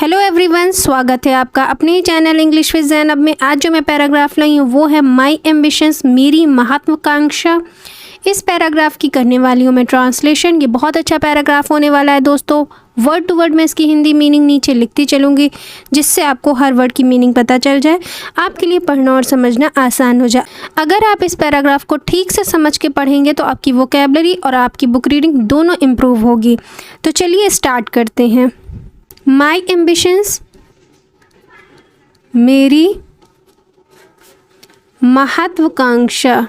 Hello everyone, स्वागत है आपका अपने चैनल इंग्लिश विद ज़ैनब में। आज जो मैं पैराग्राफ लाई हूँ वो है माई एम्बिशंस, मेरी महत्वाकांक्षा। इस पैराग्राफ की करने वाली हूँ मैं ट्रांसलेशन। ये बहुत अच्छा पैराग्राफ होने वाला है दोस्तों। वर्ड टू वर्ड मैं इसकी हिंदी मीनिंग नीचे लिखती चलूँगी, जिससे आपको हर वर्ड की मीनिंग पता चल जाए, आपके लिए पढ़ना और समझना आसान हो जाए। अगर आप इस पैराग्राफ को ठीक से समझ के पढ़ेंगे तो आपकी वोकैबलरी और आपकी बुक रीडिंग दोनों इम्प्रूव होगी। तो चलिए स्टार्ट करते हैं। माई एम्बिशंस, मेरी महत्वाकांक्षा।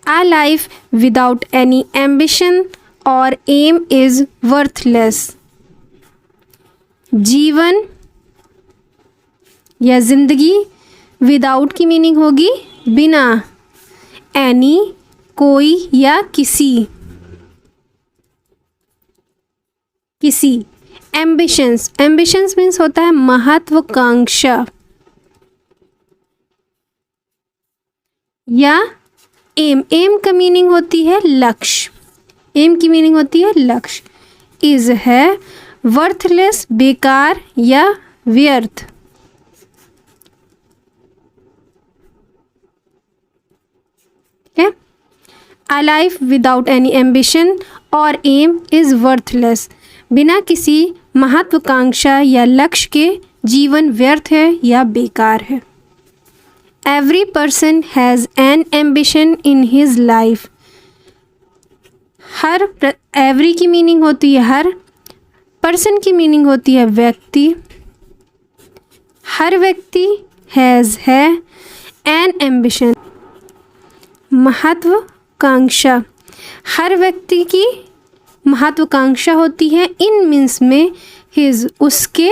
A life without any ambition or aim is worthless. जीवन या जिंदगी, विदाउट की मीनिंग होगी बिना, एनी कोई या किसी, एम्बिशंस, एम्बिशंस मीन्स होता है महत्वाकांक्षा या एम, एम का मीनिंग होती है लक्ष्य, एम की मीनिंग होती है लक्ष्य। इज है वर्थलेस, बेकार या व्यर्थ। ठीक है। A life without any ambition और एम इज वर्थलेस। बिना किसी महत्वाकांक्षा या लक्ष्य के जीवन व्यर्थ है या बेकार है। Every person has an ambition in his life. Her every की मीनिंग होती है हर, पर्सन की मीनिंग होती है व्यक्ति, हर व्यक्ति has है, an ambition महत्वाकांक्षा, हर व्यक्ति की महत्वाकांक्षा होती है। इन मीन्स में his उसके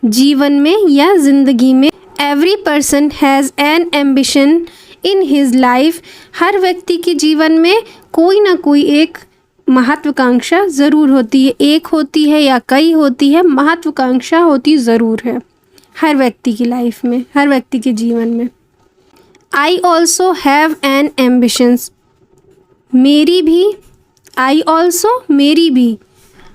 जीवन में या ज़िंदगी में। Every person has an ambition in his life. हर व्यक्ति के जीवन में कोई ना कोई एक महत्वाकांक्षा ज़रूर होती है, एक होती है या कई होती है, महत्वाकांक्षा होती ज़रूर है हर व्यक्ति की लाइफ में, हर व्यक्ति के जीवन में। I also have an ambitions, मेरी भी, आई ऑल्सो मेरी भी,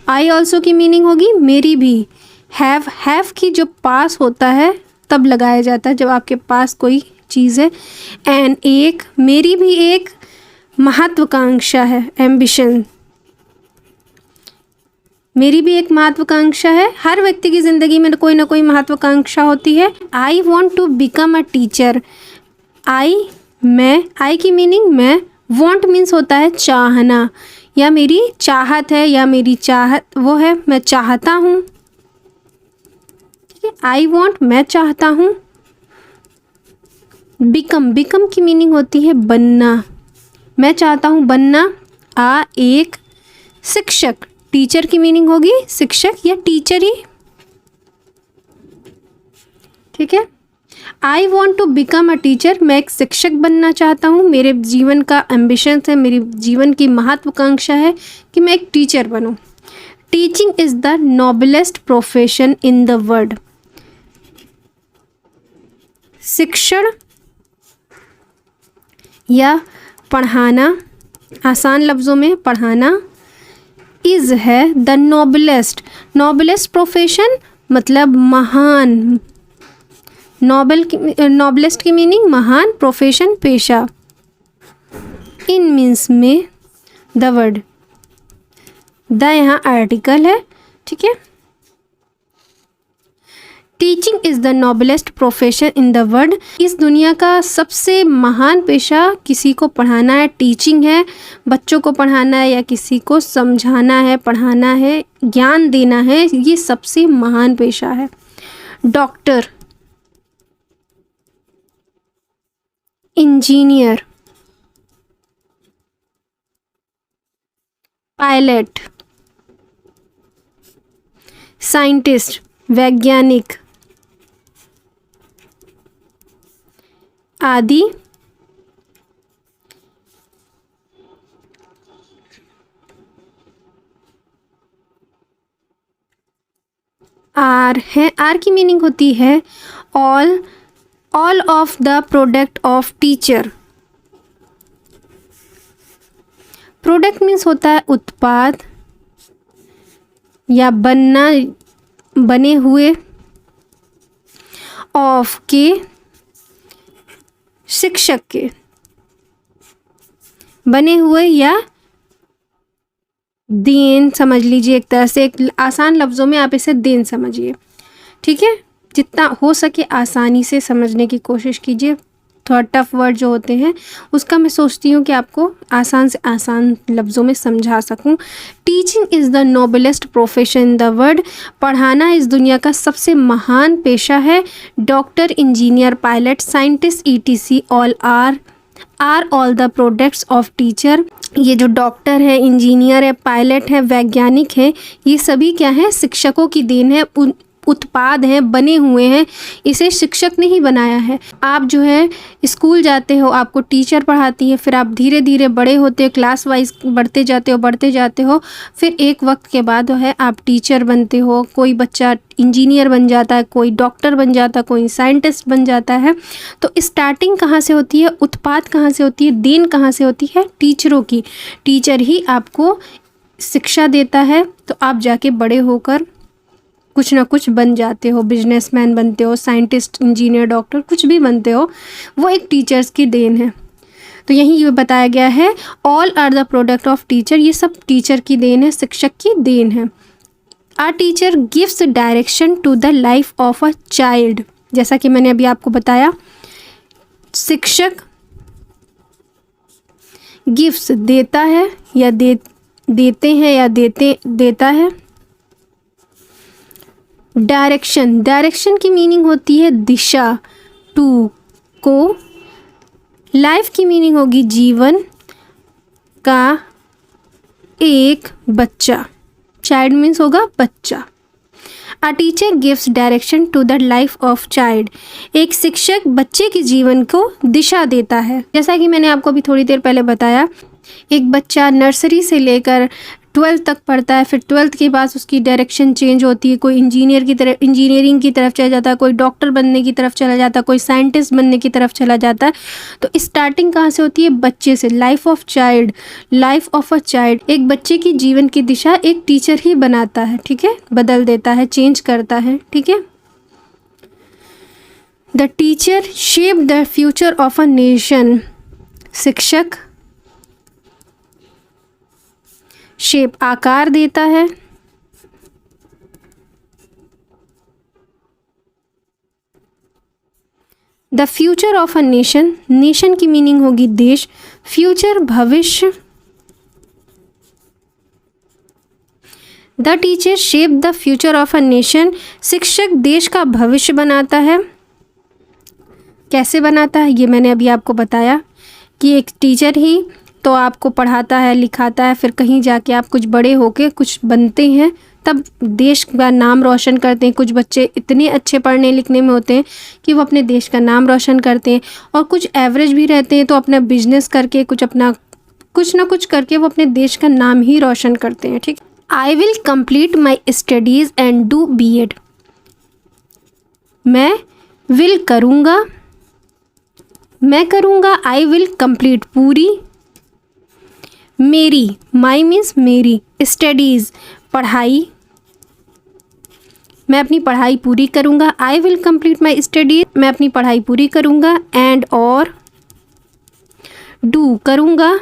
आई ऑल्सो की मीनिंग होगी मेरी भी। हैव की जो पास होता है तब लगाया जाता है जब आपके पास कोई चीज़ है। एंड एक, मेरी भी एक महत्वाकांक्षा है, एम्बिशन, मेरी भी एक महत्वाकांक्षा है। हर व्यक्ति की ज़िंदगी में कोई ना कोई महत्वाकांक्षा होती है। I want to become a teacher. I, मैं, आई की मीनिंग मैं, वॉन्ट मीन्स होता है चाहना या मेरी चाहत है या मेरी चाहत वो है, मैं चाहता हूँ। आई वॉन्ट मैं चाहता हूँ। बिकम, बिकम की मीनिंग होती है बनना, मैं चाहता हूँ बनना। एक शिक्षक, टीचर की मीनिंग होगी शिक्षक या टीचर ही। ठीक है। I want to become a teacher, मैं एक शिक्षक बनना चाहता हूँ। मेरे जीवन का एम्बिशन है, मेरी जीवन की महत्वाकांक्षा है कि मैं एक टीचर बनूँ। Teaching is the noblest profession in the world. शिक्षण या पढ़ाना, आसान लफ्ज़ों में पढ़ाना, इज़ है द नोबलेस्ट, नोबलेस्ट प्रोफेशन मतलब महान, नोबल की, नोबलेस्ट की मीनिंग महान, प्रोफेशन पेशा। इन मीन्स में द वर्ड, द यहाँ आर्टिकल है। ठीक है। Teaching is the noblest profession in the world. इस दुनिया का सबसे महान पेशा किसी को पढ़ाना है, टीचिंग है, बच्चों को पढ़ाना है या किसी को समझाना है, पढ़ाना है, ज्ञान देना है, ये सबसे महान पेशा है। डॉक्टर, इंजीनियर, पायलट, साइंटिस्ट, वैज्ञानिक आदि आर है, आर की मीनिंग होती है all, all of the product of teacher. Product means होता है उत्पाद या बनना, बने हुए, ऑफ के, शिक्षक के, बने हुए या देन समझ लीजिए, एक तरह से, एक आसान लफ्ज़ों में आप इसे देन समझिए, ठीक है। जितना हो सके आसानी से समझने की कोशिश कीजिए। थोड़ा टफ वर्ड जो होते हैं उसका मैं सोचती हूँ कि आपको आसान से आसान लफ्ज़ों में समझा सकूँ। Teaching is the noblest profession in the world. पढ़ाना इस दुनिया का सबसे महान पेशा है। Doctor, engineer, pilot, scientist ETC all are all the products of teacher. ये जो डॉक्टर है, इंजीनियर है, पायलट है, वैज्ञानिक है, ये सभी क्या है? शिक्षकों की देन है, उत्पाद हैं, बने हुए हैं। इसे शिक्षक ने ही बनाया है। आप जो है स्कूल जाते हो, आपको टीचर पढ़ाती है, फिर आप धीरे धीरे बड़े होते हो, क्लास वाइज बढ़ते जाते हो, फिर एक वक्त के बाद जो है आप टीचर बनते हो। कोई बच्चा इंजीनियर बन जाता है, कोई डॉक्टर बन जाता है, कोई साइंटिस्ट बन जाता है। तो स्टार्टिंग कहाँ से होती है? उत्पाद कहाँ से होती है? देन कहाँ से होती है? टीचरों की। टीचर ही आपको शिक्षा देता है, तो आप जाके बड़े होकर कुछ ना कुछ बन जाते हो, बिजनेसमैन बनते हो, साइंटिस्ट, इंजीनियर, डॉक्टर, कुछ भी बनते हो, वो एक टीचर्स की देन है। तो यही ये बताया गया है, all are the product of teacher. ये सब टीचर की देन है, शिक्षक की देन है। Our teacher gives direction to the life of a child. जैसा कि मैंने अभी आपको बताया, शिक्षक गिव्स देता है या देते हैं या देता है। डायरेक्शन की मीनिंग होती है दिशा, टू को। लाइफ की मीनिंग होगी जीवन का एक बच्चा। चाइल्ड मीन्स होगा बच्चा। A teacher gives direction to the life of child. एक शिक्षक बच्चे के जीवन को दिशा देता है। जैसा कि मैंने आपको अभी थोड़ी देर पहले बताया, एक बच्चा नर्सरी से लेकर 12th तक पढ़ता है, फिर 12th के बाद उसकी डायरेक्शन चेंज होती है। कोई इंजीनियरिंग की तरफ चला जाता है, कोई डॉक्टर बनने की तरफ चला जाता है, कोई साइंटिस्ट बनने की तरफ चला जाता है। तो स्टार्टिंग कहाँ से होती है? बच्चे से। Life of child, life of a child. एक बच्चे की जीवन की दिशा एक टीचर ही बनाता है, ठीक है, बदल देता है, चेंज करता है, ठीक है। The teacher shape the future of a nation. शिक्षक शेप, आकार देता है। The future of a nation. Nation की मीनिंग होगी देश, फ्यूचर भविष्य। The teacher shape the future of a nation. शिक्षक देश का भविष्य बनाता है। कैसे बनाता है? ये मैंने अभी आपको बताया कि एक टीचर ही तो आपको पढ़ाता है, लिखाता है, फिर कहीं जाके आप कुछ बड़े होके कुछ बनते हैं, तब देश का नाम रोशन करते हैं। कुछ बच्चे इतने अच्छे पढ़ने लिखने में होते हैं कि वो अपने देश का नाम रोशन करते हैं, और कुछ एवरेज भी रहते हैं तो अपना बिजनेस करके कुछ ना कुछ करके वो अपने देश का नाम ही रोशन करते हैं, ठीक। I will complete my studies and do BEd। मैं करूँगा, आई विल कंप्लीट, पूरी। मेरी, माई मीन्स मेरी, स्टडीज़, पढ़ाई, मैं अपनी पढ़ाई पूरी करूँगा। I will complete my studies, मैं अपनी पढ़ाई पूरी करूँगा। एंड और डू, करूँगा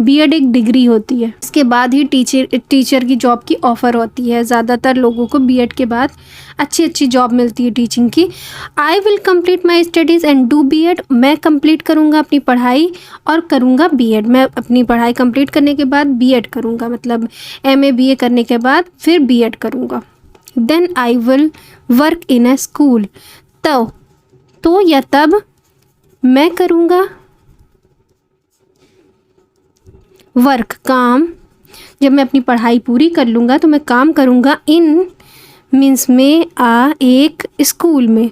BEd एक डिग्री होती है, इसके बाद ही टीचर की जॉब की ऑफ़र होती है। ज़्यादातर लोगों को BEd के बाद अच्छी जॉब मिलती है टीचिंग की। I will complete my studies and do BEd। मैं कंप्लीट करूँगा अपनी पढ़ाई और करूँगा BEd। मैं अपनी पढ़ाई कंप्लीट करने के बाद BEd करूँगा, मतलब MA BA करने के बाद फिर BEd करूँगा। Then I will work in a school. तो या तब मैं करूँगा वर्क, काम। जब मैं अपनी पढ़ाई पूरी कर लूँगा तो मैं काम करूँगा। इन मीन्स में एक स्कूल में।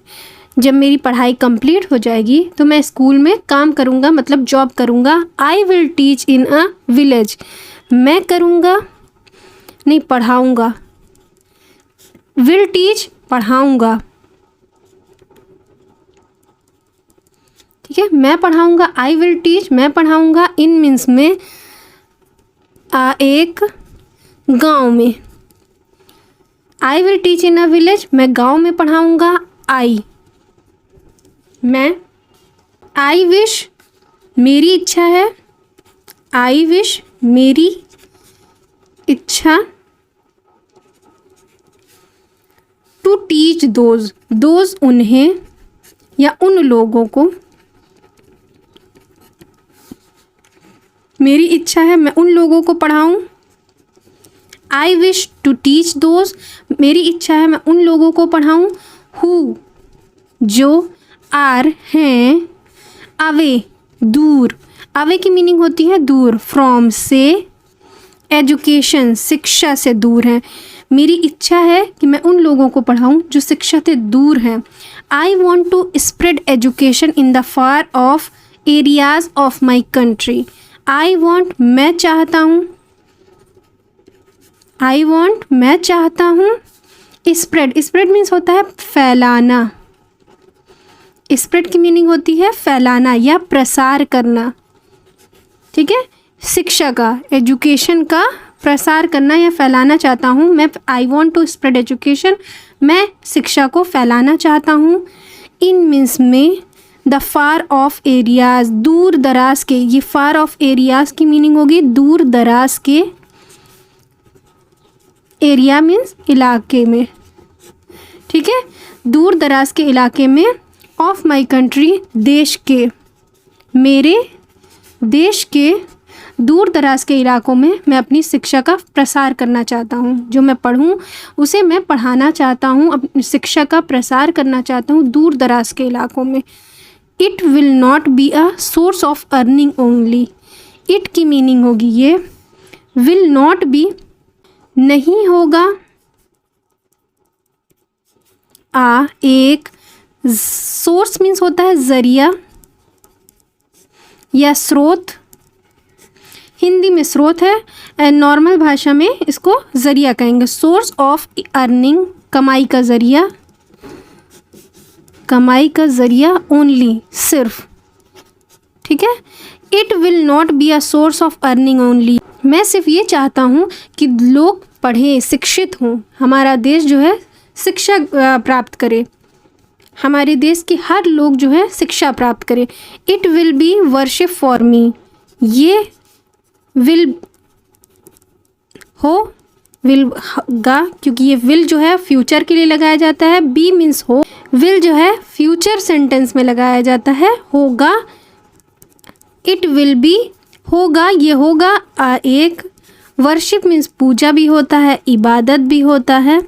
जब मेरी पढ़ाई कंप्लीट हो जाएगी तो मैं स्कूल में काम करूँगा, मतलब जॉब करूँगा। I will teach in a village. मैं करूँगा, नहीं पढ़ाऊँगा, विल टीच, पढ़ाऊँगा, ठीक ठीक है, मैं पढ़ाऊँगा, आई विल टीच, मैं पढ़ाऊँगा। इन मीन्स में एक गांव में, I will teach in a village, मैं गांव में पढ़ाऊँगा। मैं, आई विश, मेरी इच्छा है, आई विश, मेरी इच्छा। टू टीच दोज, उन्हें या उन लोगों को, मेरी इच्छा है मैं उन लोगों को पढ़ाऊँ। I wish to teach those, मेरी इच्छा है मैं उन लोगों को पढ़ाऊँ। हु, जो, आर, हैं, अवे, दूर, अवे की मीनिंग होती है दूर, फ्रॉम, से, एजुकेशन, शिक्षा से दूर हैं। मेरी इच्छा है कि मैं उन लोगों को पढ़ाऊँ जो शिक्षा से दूर हैं। I want to spread education in the far off areas of my country. I want, मैं चाहता हूँ, आई वॉन्ट, मैं चाहता हूँ। स्प्रेड, स्प्रेड मीन्स होता है फैलाना, स्प्रेड की मीनिंग होती है फैलाना या प्रसार करना, ठीक है। शिक्षा का, एजुकेशन का प्रसार करना या फैलाना चाहता हूँ मैं। I want to spread education, मैं शिक्षा को फैलाना चाहता हूँ। इन मीन्स में द फार ऑफ एरियाज, दूर दराज के, ये फार ऑफ एरियाज की मीनिंग होगी दूर दराज के, एरिया मीन्स इलाके में, ठीक है, दूर दराज के इलाके में। ऑफ माई कंट्री, देश के, मेरे देश के दूर दराज के इलाकों में मैं अपनी शिक्षा का प्रसार करना चाहता हूँ। जो मैं पढ़ूँ उसे मैं पढ़ाना चाहता हूँ, अपनी शिक्षा का प्रसार करना चाहता हूँ दूर दराज के इलाकों में। It will not be a source of earning only, it की मीनिंग होगी ये, विल नॉट बी, नहीं होगा, एक, सोर्स मीन्स होता है ज़रिया या स्रोत, हिंदी में स्रोत है एंड नॉर्मल भाषा में इसको ज़रिया कहेंगे। सोर्स ऑफ अर्निंग, कमाई का ज़रिया, कमाई का ज़रिया ओनली, सिर्फ, ठीक है। It will not be a source of earning only, मैं सिर्फ ये चाहता हूँ कि लोग पढ़ें, शिक्षित हों, हमारा देश जो है शिक्षा प्राप्त करे, हमारे देश के हर लोग जो है शिक्षा प्राप्त करें। It will be worship for me, ये विल हो, विल गा, क्योंकि ये विल जो है फ्यूचर के लिए लगाया जाता है, बी मीन्स हो, विल जो है फ्यूचर सेंटेंस में लगाया जाता है, होगा। इट विल बी, होगा, ये होगा, एक, वर्शिप मीन्स पूजा भी होता है, इबादत भी होता है,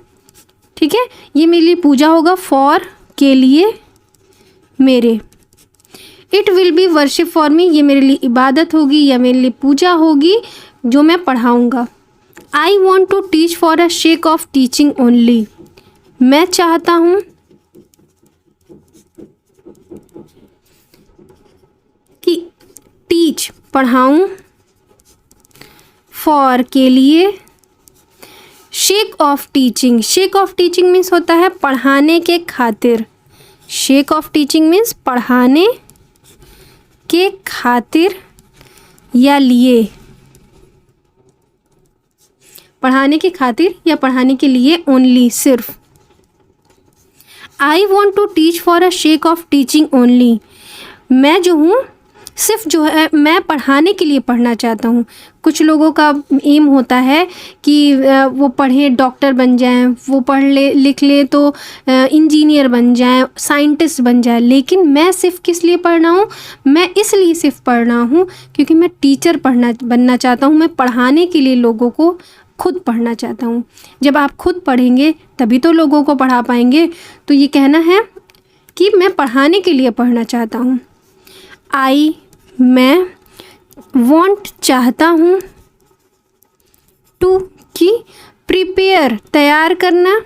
ठीक है। ये मेरे लिए पूजा होगा, फॉर, के लिए, मेरे। It will be worship for me, ये मेरे लिए इबादत होगी या मेरे लिए पूजा होगी जो मैं पढ़ाऊँगा। I want to teach for a sake of teaching only, मैं चाहता हूँ कि टीच, पढ़ाऊँ, फॉर, के लिए, sake of teaching, sake of teaching means होता है पढ़ाने के खातिर, शेक ऑफ टीचिंग मीन्स पढ़ाने के खातिर या लिए, पढ़ाने के खातिर या पढ़ाने के लिए ओनली, सिर्फ। I want to teach for a sake of teaching only, मैं जो हूँ सिर्फ जो है मैं पढ़ाने के लिए पढ़ना चाहता हूँ। कुछ लोगों का एम होता है कि वो पढ़े डॉक्टर बन जाएं, वो पढ़ ले लिख ले तो इंजीनियर बन जाएं, साइंटिस्ट बन जाएं, लेकिन मैं सिर्फ किस लिए पढ़ रहा हूँ, मैं इसलिए सिर्फ पढ़ रहा हूँ क्योंकि मैं टीचर बनना चाहता हूँ, मैं पढ़ाने के लिए लोगों को खुद पढ़ना चाहता हूँ। जब आप खुद पढ़ेंगे तभी तो लोगों को पढ़ा पाएंगे। तो ये कहना है कि मैं पढ़ाने के लिए पढ़ना चाहता हूँ। आई, मैं, वॉन्ट, चाहता हूँ, टू, की, प्रिपेयर, तैयार करना,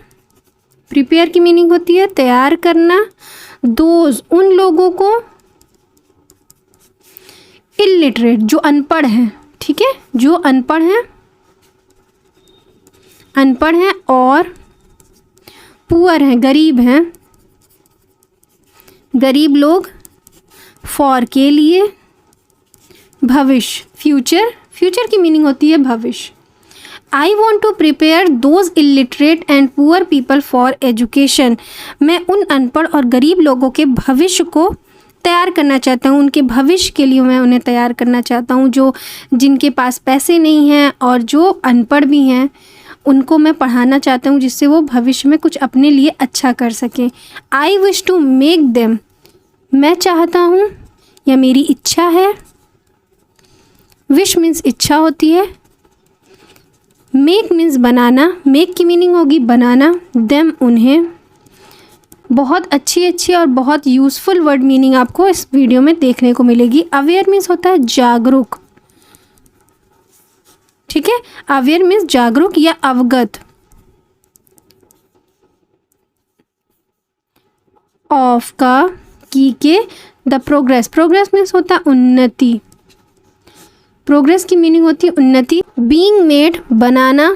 प्रिपेयर की मीनिंग होती है तैयार करना, दोज, उन लोगों को, इलिटरेट, जो अनपढ़ हैं, ठीक है, जो अनपढ़ हैं, अनपढ़ हैं, और पुअर हैं, गरीब हैं, गरीब लोग, फॉर के लिए, भविष्य फ्यूचर, फ्यूचर की मीनिंग होती है भविष्य। I want to prepare those illiterate and poor people for education, मैं उन अनपढ़ और गरीब लोगों के भविष्य को तैयार करना चाहता हूँ, उनके भविष्य के लिए मैं उन्हें तैयार करना चाहता हूँ। जो जिनके पास पैसे नहीं हैं और जो अनपढ़ भी हैं उनको मैं पढ़ाना चाहता हूँ जिससे वो भविष्य में कुछ अपने लिए अच्छा कर सकें। I wish to make them, मैं चाहता हूँ या मेरी इच्छा है। विश मीन्स इच्छा होती है, मेक मीन्स बनाना, मेक की मीनिंग होगी बनाना, देम उन्हें। बहुत अच्छी और बहुत यूज़फुल वर्ड मीनिंग आपको इस वीडियो में देखने को मिलेगी। अवेयर मीन्स होता है जागरूक, ठीक है, अवेयर मीन्स जागरूक या अवगत। ऑफ का, की के, द प्रोग्रेस, प्रोग्रेस मीन्स होता है उन्नति, प्रोग्रेस की मीनिंग होती है उन्नति। बीइंग मेड बनाना,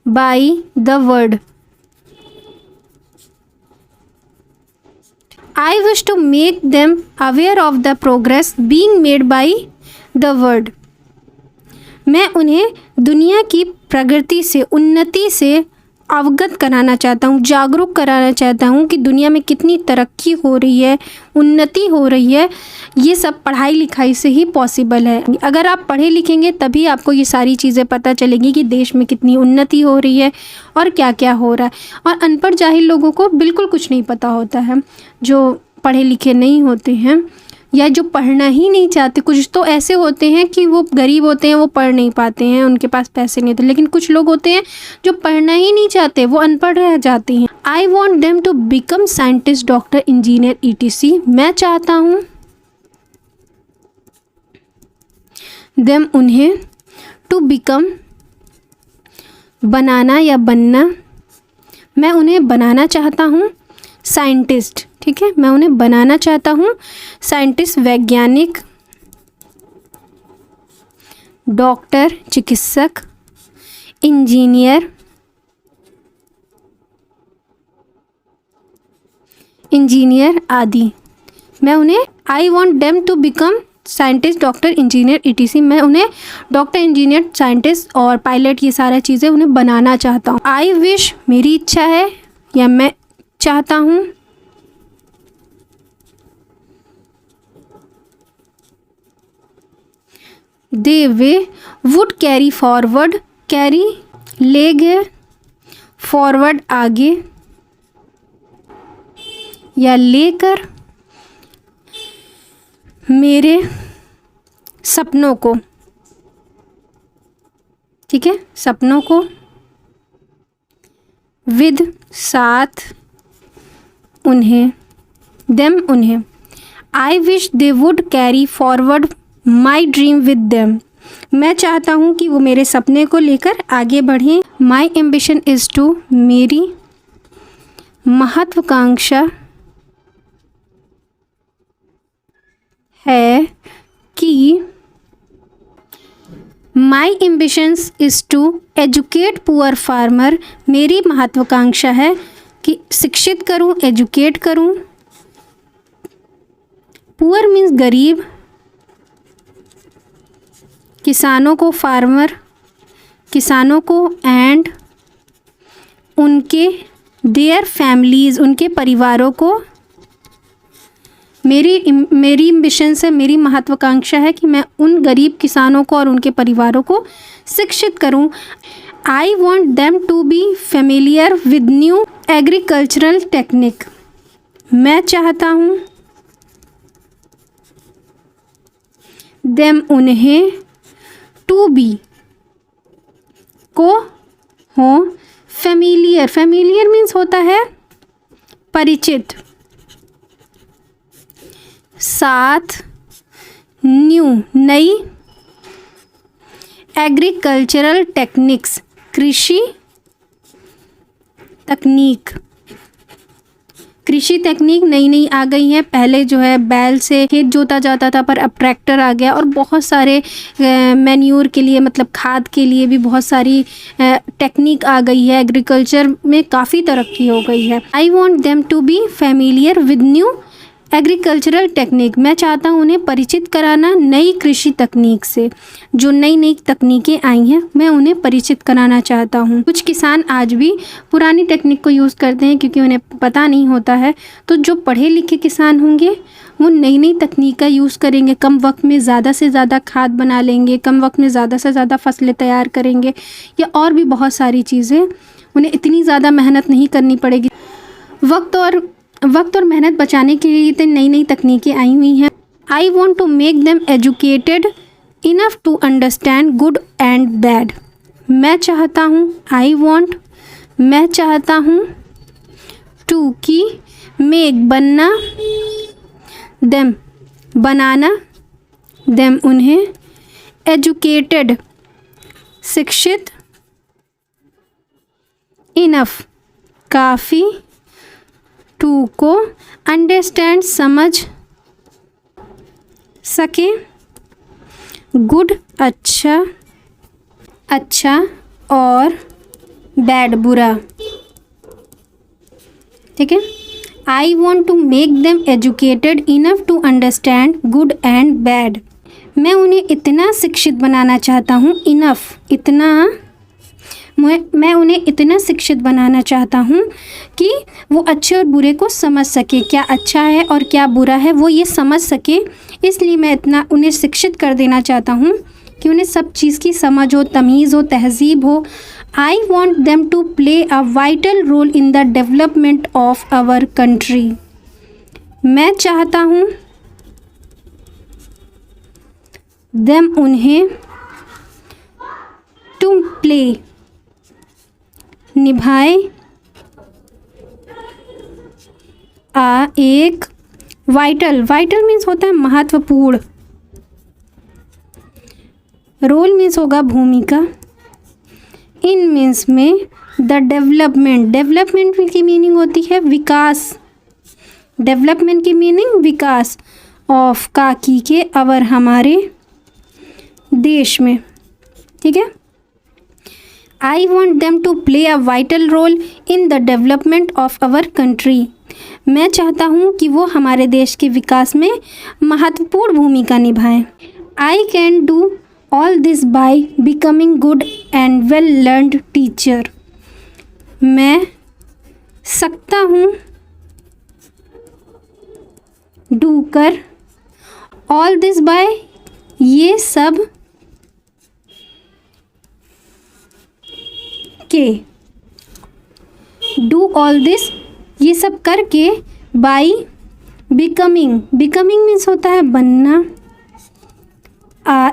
by the word, I wish to make them aware of the progress being made by the world, मैं उन्हें दुनिया की प्रगति से, उन्नति से अवगत कराना चाहता हूँ, जागरूक कराना चाहता हूँ कि दुनिया में कितनी तरक्की हो रही है, उन्नति हो रही है। ये सब पढ़ाई लिखाई से ही पॉसिबल है। अगर आप पढ़े लिखेंगे तभी आपको ये सारी चीज़ें पता चलेंगी कि देश में कितनी उन्नति हो रही है और क्या क्या हो रहा है। और अनपढ़ जाहिल लोगों को बिल्कुल कुछ नहीं पता होता है, जो पढ़े लिखे नहीं होते हैं या जो पढ़ना ही नहीं चाहते। कुछ तो ऐसे होते हैं कि वो गरीब होते हैं, वो पढ़ नहीं पाते हैं, उनके पास पैसे नहीं होते, लेकिन कुछ लोग होते हैं जो पढ़ना ही नहीं चाहते, वो अनपढ़ रह जाते हैं। I want them to become scientist, doctor, engineer, ETC, मैं चाहता हूँ देम उन्हें, टू बिकम बनाना या बनना, मैं उन्हें बनाना चाहता हूँ साइंटिस्ट, ठीक है, मैं उन्हें बनाना चाहता हूँ साइंटिस्ट, वैज्ञानिक, डॉक्टर, चिकित्सक, इंजीनियर, आदि, मैं उन्हें, I want them to become scientist, doctor, engineer, ETC, मैं उन्हें डॉक्टर, इंजीनियर, साइंटिस्ट और पायलट, ये सारा चीज़ें उन्हें बनाना चाहता हूँ। आई विश, मेरी इच्छा है या मैं चाहता हूँ। दे वे वुड कैरी फॉरवर्ड, कैरी ले गए, फॉरवर्ड आगे या लेकर, मेरे सपनों को, ठीक है, सपनों को, विद साथ, उन्हें, देम उन्हें। I wish they would carry forward my dream with them, मैं चाहता हूँ कि वो मेरे सपने को लेकर आगे बढ़ें। माई एम्बिशन इज़ टू, मेरी महत्वाकांक्षा है कि, my ambitions is to educate poor farmer, मेरी महत्वाकांक्षा है कि शिक्षित करूँ, एजुकेट करूँ। पुअर मीन्स गरीब, किसानों को, फार्मर, किसानों को, एंड उनके, देयर फैमिलीज़, उनके परिवारों को। मेरी मिशन से, मेरी महत्वाकांक्षा है कि मैं उन गरीब किसानों को और उनके परिवारों को शिक्षित करूं। I want them to be familiar with new agricultural technique, मैं चाहता हूँ देम उन्हें, टू बी को हो, फेमिलियर, फेमिलियर मीन्स होता है परिचित, साथ, न्यू नई, एग्रीकल्चरल टेक्निक्स कृषि तकनीक, कृषि तकनीक नई नई आ गई है। पहले जो है बैल से खेत जोता जाता था, पर अब ट्रैक्टर आ गया और बहुत सारे मैन्योर के लिए, मतलब खाद के लिए भी बहुत सारी टेक्निक आ गई है। एग्रीकल्चर में काफ़ी तरक्की हो गई है। I want them to be familiar with new agricultural technique, मैं चाहता हूँ उन्हें परिचित कराना नई कृषि तकनीक से। जो नई नई तकनीकें आई हैं मैं उन्हें परिचित कराना चाहता हूँ। कुछ किसान आज भी पुरानी टेक्निक को यूज़ करते हैं क्योंकि उन्हें पता नहीं होता है। तो जो पढ़े लिखे किसान होंगे वो नई नई तकनीक का यूज़ करेंगे, कम वक्त में ज़्यादा से ज़्यादा खाद बना लेंगे, कम वक्त में ज़्यादा से ज़्यादा फसलें तैयार करेंगे, या और भी बहुत सारी चीज़ें। उन्हें इतनी ज़्यादा मेहनत नहीं करनी पड़ेगी। वक्त और मेहनत बचाने के लिए इतनी नई नई तकनीकें आई हुई हैं। I want to make them educated enough to understand good and bad. मैं चाहता हूँ, मैं चाहता हूँ, टू की मेक बनना, देम बनाना, देम उन्हें, एजुकेटेड शिक्षित, इनफ काफ़ी, टू को अंडरस्टैंड समझ सके, गुड अच्छा, अच्छा और बैड बुरा। ठीक है। I want to make them educated enough to understand good and bad. मैं उन्हें इतना शिक्षित बनाना चाहता हूँ, इनफ इतना, मैं उन्हें इतना शिक्षित बनाना चाहता हूँ कि वो अच्छे और बुरे को समझ सके, क्या अच्छा है और क्या बुरा है वो ये समझ सके। इसलिए मैं इतना उन्हें शिक्षित कर देना चाहता हूँ कि उन्हें सब चीज़ की समझ हो, तमीज़ हो, तहज़ीब हो। I want them to play a vital role in the development of our country. मैं चाहता हूँ देम उन्हें, टू प्ले निभाए, एक वाइटल मीन्स होता है महत्वपूर्ण, रोल मीन्स होगा भूमिका, इन मीन्स में द डेवलपमेंट की मीनिंग होती है विकास, डेवलपमेंट की मीनिंग विकास, ऑफ काकी के अवर हमारे देश में। ठीक है। I want them to play a vital role in the development of our country. मैं चाहता हूँ कि वो हमारे देश के विकास में महत्वपूर्ण भूमिका निभाएं। I can do all this by becoming good and well learned teacher. मैं सकता हूँ, डू कर, ऑल दिस बाय ये सब के, डू ऑल दिस ये सब करके, बाई बिकमिंग मीन्स होता है बनना,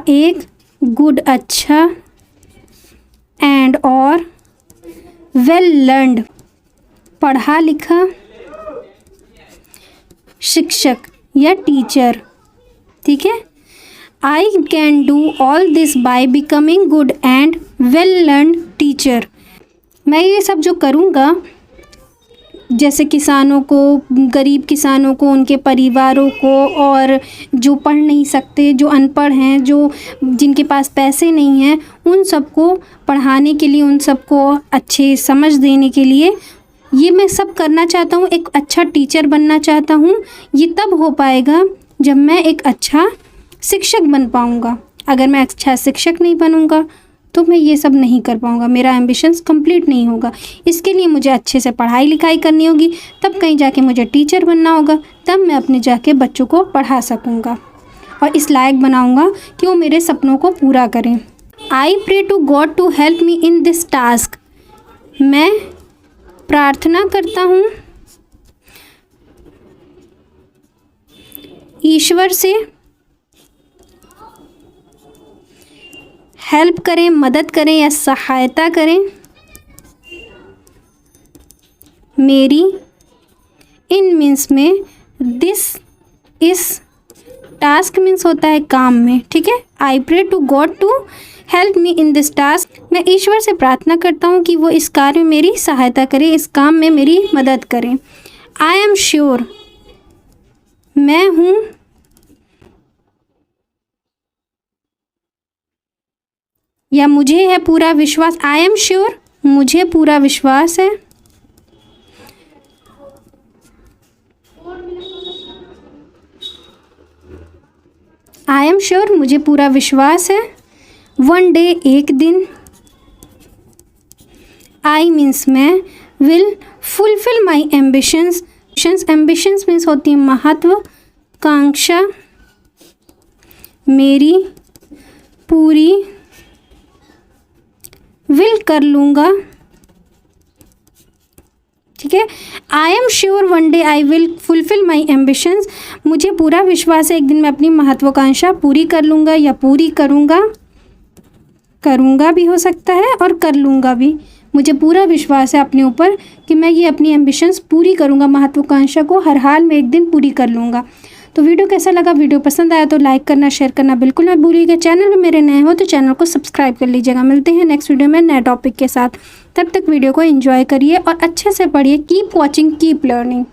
एक गुड अच्छा, एंड और वेल लर्नड पढ़ा लिखा, शिक्षक या टीचर। ठीक है। I can do all this by becoming good and well learned teacher. मैं ये सब जो करूँगा, जैसे किसानों को, गरीब किसानों को, उनके परिवारों को, और जो पढ़ नहीं सकते, जो अनपढ़ हैं, जो जिनके पास पैसे नहीं हैं, उन सबको पढ़ाने के लिए, उन सबको अच्छे समझ देने के लिए ये मैं सब करना चाहता हूँ। एक अच्छा टीचर बनना चाहता हूँ। ये तब हो पाएगा जब मैं एक अच्छा शिक्षक बन पाऊँगा। अगर मैं अच्छा शिक्षक नहीं बनूँगा तो मैं ये सब नहीं कर पाऊँगा, मेरा एम्बिशंस कंप्लीट नहीं होगा। इसके लिए मुझे अच्छे से पढ़ाई लिखाई करनी होगी, तब कहीं जाके मुझे टीचर बनना होगा, तब मैं अपने जाके बच्चों को पढ़ा सकूँगा और इस लायक बनाऊँगा कि वो मेरे सपनों को पूरा करें। I pray to God to help me in this task. मैं प्रार्थना करता हूँ ईश्वर से हेल्प करें, मदद करें या सहायता करें मेरी, इन मीन्स में दिस इस, टास्क मीन्स होता है काम में। ठीक है। I pray to God to help me in this task. मैं ईश्वर से प्रार्थना करता हूँ कि वो इस कार्य में मेरी सहायता करें, इस काम में मेरी मदद करें। आई एम श्योर मैं हूँ, या मुझे है पूरा विश्वास, आई एम श्योर मुझे पूरा विश्वास है, आई एम श्योर मुझे पूरा विश्वास है। वन डे एक दिन। आई मीन्स मैं। Will fulfil my ambitions. Ambitions means होती है महत्वाकांक्षा। मेरी पूरी। विल कर लूँगा। ठीक है। I am sure one day I will fulfil my ambitions. मुझे पूरा विश्वास है एक दिन मैं अपनी महत्वाकांक्षा पूरी कर लूँगा या पूरी करूँगा। करूँगा भी हो सकता है और कर लूँगा भी। मुझे पूरा विश्वास है अपने ऊपर कि मैं ये अपनी एम्बिशंस पूरी करूँगा, महत्वाकांक्षा को हर हाल में एक दिन पूरी कर लूँगा। तो वीडियो कैसा लगा? वीडियो पसंद आया तो लाइक करना, शेयर करना बिल्कुल मत भूलिएगा। चैनल में मेरे नए हो तो चैनल को सब्सक्राइब कर लीजिएगा। मिलते हैं नेक्स्ट वीडियो में नए टॉपिक के साथ। तब तक वीडियो को एंजॉय करिए और अच्छे से पढ़िए। Keep watching, keep learning.